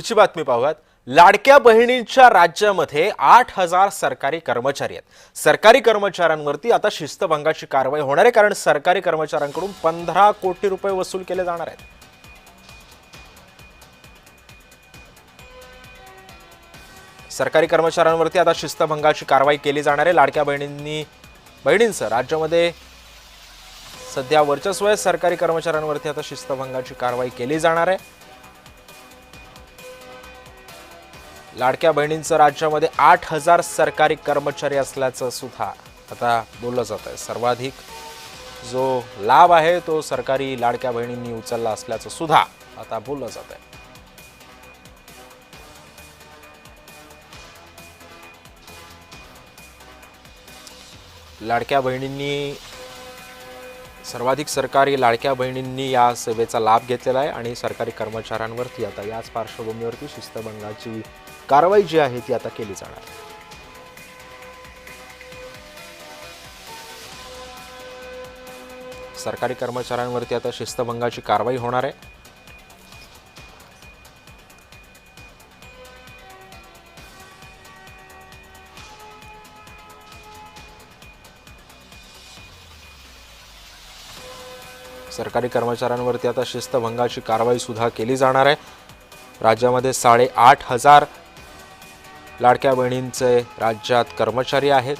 पुढची बातमी पाहूयात। लाडक्या बहिणींच्या राज्यामध्ये 8,000 सरकारी कर्मचारी आहेत। सरकारी कर्मचाऱ्यांवरती आता शिस्तभंगाची कारवाई होणार आहे, कारण सरकारी कर्मचाऱ्यांकडून 15 कोटी रुपये वसूल केले जाणार आहेत। सरकारी कर्मचाऱ्यांवरती आता शिस्तभंगाची कारवाई केली जाणार आहे। लाडक्या बहिणींचं राज्यामध्ये सध्या वर्चस्व आहे। सरकारी कर्मचाऱ्यांवरती आता शिस्तभंगाची कारवाई केली जाणार आहे। लाडक्या बहिणींचं राज्यामध्ये 8,000 सरकारी कर्मचारी असल्याचं सुद्धा आता बोललं जात आहे। सर्वाधिक जो लाभ आहे तो सरकारी लाडक्या बहिणींनी उचलला असल्याचं सुद्धा आता बोललं जात आहे। लाडक्या बहिणींनी सर्वाधिक सरकारी लाडक्या बहिणींनी या सेवेचा लाभ घेतलेला आहे आणि सरकारी कर्मचाऱ्यांवरती आता याच पार्श्वभूमीवरती शिस्तभंगाची कारवाई जी आहे ती आता केली जाणार आहे। सरकारी कर्मचाऱ्यांवरती आता शिस्तभंगाची कारवाई होणार आहे। सरकारी कर्मचाऱ्यांवरती आता शिस्तभंगाची कारवाई सुद्धा केली जाणार आहे। राज्यामध्ये 8,500 लाडक्या बहिणींचे राज्यात कर्मचारी आहेत।